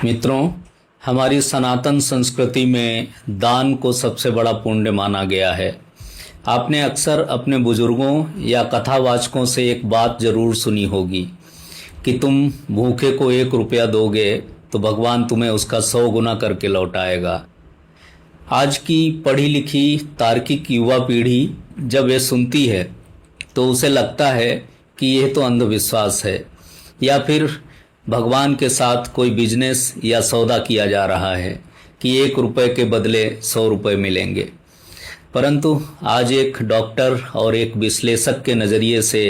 मित्रों, हमारी सनातन संस्कृति में दान को सबसे बड़ा पुण्य माना गया है। आपने अक्सर अपने बुजुर्गों या कथावाचकों से एक बात जरूर सुनी होगी कि तुम भूखे को 1 रुपया दोगे तो भगवान तुम्हें उसका 100 गुना करके लौटाएगा। आज की पढ़ी लिखी तार्किक युवा पीढ़ी जब ये सुनती है तो उसे लगता है कि यह तो अंधविश्वास है या फिर भगवान के साथ कोई बिजनेस या सौदा किया जा रहा है कि 1 रुपये के बदले 100 रुपये मिलेंगे। परंतु आज एक डॉक्टर और एक विश्लेषक के नज़रिए से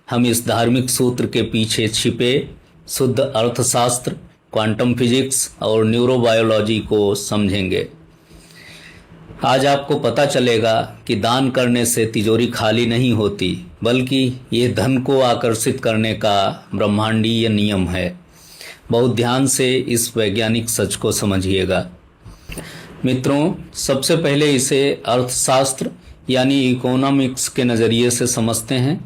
हम इस धार्मिक सूत्र के पीछे छिपे शुद्ध अर्थशास्त्र, क्वांटम फिजिक्स और न्यूरोबायोलॉजी को समझेंगे। आज आपको पता चलेगा कि दान करने से तिजोरी खाली नहीं होती, बल्कि ये धन को आकर्षित करने का ब्रह्मांडीय नियम है। बहुत ध्यान से इस वैज्ञानिक सच को समझिएगा। मित्रों, सबसे पहले इसे अर्थशास्त्र यानी इकोनॉमिक्स के नज़रिए से समझते हैं।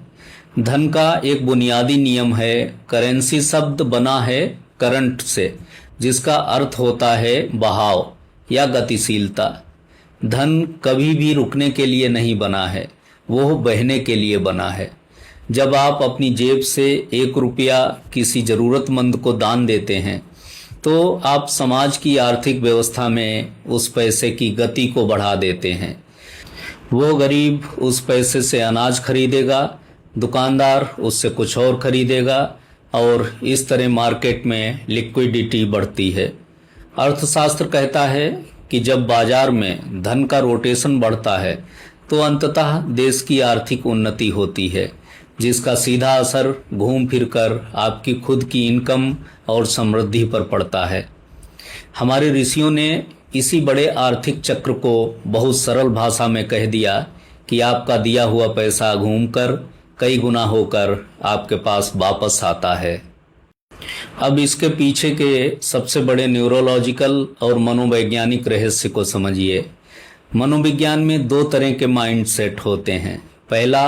धन का एक बुनियादी नियम है। करेंसी शब्द बना है करंट से, जिसका अर्थ होता है बहाव या गतिशीलता। धन कभी भी रुकने के लिए नहीं बना है, वो बहने के लिए बना है। जब आप अपनी जेब से 1 रुपया किसी ज़रूरतमंद को दान देते हैं तो आप समाज की आर्थिक व्यवस्था में उस पैसे की गति को बढ़ा देते हैं। वो गरीब उस पैसे से अनाज खरीदेगा, दुकानदार उससे कुछ और खरीदेगा और इस तरह मार्केट में लिक्विडिटी बढ़ती है। अर्थशास्त्र कहता है कि जब बाजार में धन का रोटेशन बढ़ता है तो अंततः देश की आर्थिक उन्नति होती है, जिसका सीधा असर घूम फिर कर आपकी खुद की इनकम और समृद्धि पर पड़ता है। हमारे ऋषियों ने इसी बड़े आर्थिक चक्र को बहुत सरल भाषा में कह दिया कि आपका दिया हुआ पैसा घूमकर कई गुना होकर आपके पास वापस आता है। अब इसके पीछे के सबसे बड़े न्यूरोलॉजिकल और मनोवैज्ञानिक रहस्य को समझिए। मनोविज्ञान में 2 तरह के माइंड सेट होते हैं। पहला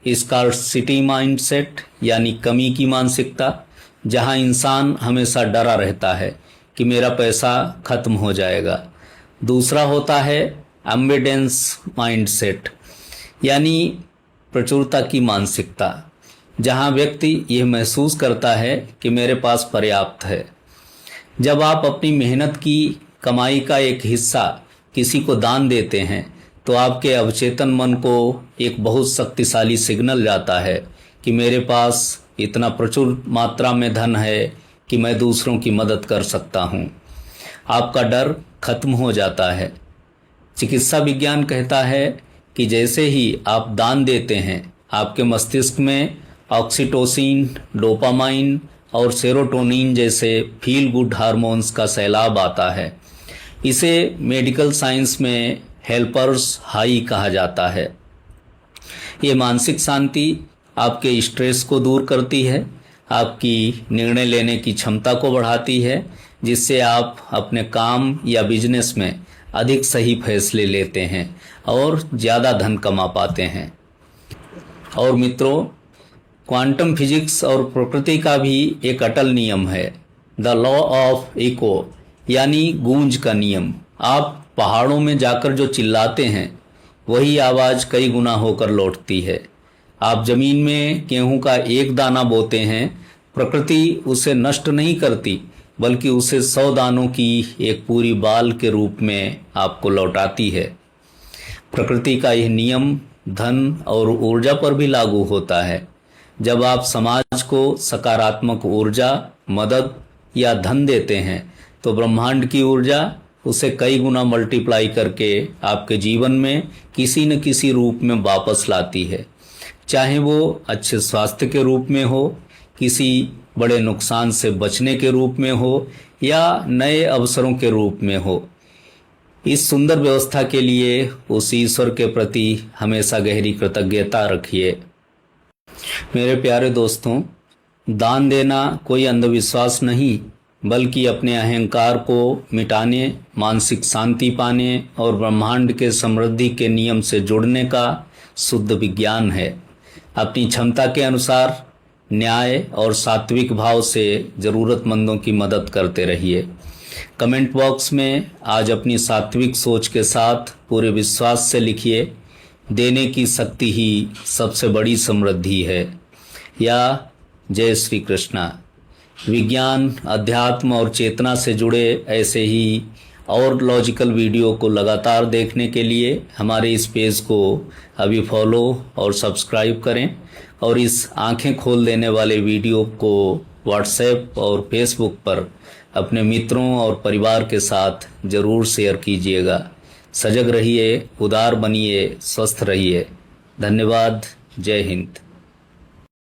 स्कार्सिटी माइंड सेट यानी कमी की मानसिकता, जहां इंसान हमेशा डरा रहता है कि मेरा पैसा खत्म हो जाएगा। दूसरा होता है एम्बिडेंस माइंड सेट यानी प्रचुरता की मानसिकता, जहां व्यक्ति यह महसूस करता है कि मेरे पास पर्याप्त है। जब आप अपनी मेहनत की कमाई का एक हिस्सा किसी को दान देते हैं तो आपके अवचेतन मन को एक बहुत शक्तिशाली सिग्नल जाता है कि मेरे पास इतना प्रचुर मात्रा में धन है कि मैं दूसरों की मदद कर सकता हूँ। आपका डर खत्म हो जाता है। चिकित्सा विज्ञान कहता है कि जैसे ही आप दान देते हैं, आपके मस्तिष्क में ऑक्सीटोसिन, डोपामाइन और सेरोटोनिन जैसे फील गुड हार्मोन्स का सैलाब आता है। इसे मेडिकल साइंस में हेल्पर्स हाई कहा जाता है। ये मानसिक शांति आपके स्ट्रेस को दूर करती है, आपकी निर्णय लेने की क्षमता को बढ़ाती है, जिससे आप अपने काम या बिजनेस में अधिक सही फैसले लेते हैं और ज़्यादा धन कमा पाते हैं। और मित्रों, क्वांटम फिजिक्स और प्रकृति का भी एक अटल नियम है, द लॉ ऑफ इको यानी गूंज का नियम। आप पहाड़ों में जाकर जो चिल्लाते हैं वही आवाज़ कई गुना होकर लौटती है। आप जमीन में गेहूं का एक दाना बोते हैं, प्रकृति उसे नष्ट नहीं करती, बल्कि उसे 100 दानों की एक पूरी बाल के रूप में आपको लौटाती है। प्रकृति का यह नियम धन और ऊर्जा पर भी लागू होता है। जब आप समाज को सकारात्मक ऊर्जा, मदद या धन देते हैं तो ब्रह्मांड की ऊर्जा उसे कई गुना मल्टीप्लाई करके आपके जीवन में किसी न किसी रूप में वापस लाती है, चाहे वो अच्छे स्वास्थ्य के रूप में हो, किसी बड़े नुकसान से बचने के रूप में हो या नए अवसरों के रूप में हो। इस सुंदर व्यवस्था के लिए उस ईश्वर के प्रति हमेशा गहरी कृतज्ञता रखिए। मेरे प्यारे दोस्तों, दान देना कोई अंधविश्वास नहीं, बल्कि अपने अहंकार को मिटाने, मानसिक शांति पाने और ब्रह्मांड के समृद्धि के नियम से जुड़ने का शुद्ध विज्ञान है। अपनी क्षमता के अनुसार न्याय और सात्विक भाव से ज़रूरतमंदों की मदद करते रहिए। कमेंट बॉक्स में आज अपनी सात्विक सोच के साथ पूरे विश्वास से लिखिए, देने की शक्ति ही सबसे बड़ी समृद्धि है, या जय श्री कृष्णा। विज्ञान, अध्यात्म और चेतना से जुड़े ऐसे ही और लॉजिकल वीडियो को लगातार देखने के लिए हमारे इस पेज को अभी फॉलो और सब्सक्राइब करें, और इस आंखें खोल देने वाले वीडियो को व्हाट्सएप और फेसबुक पर अपने मित्रों और परिवार के साथ ज़रूर शेयर कीजिएगा। सजग रहिए, उदार बनिए, स्वस्थ रहिए। धन्यवाद। जय हिंद।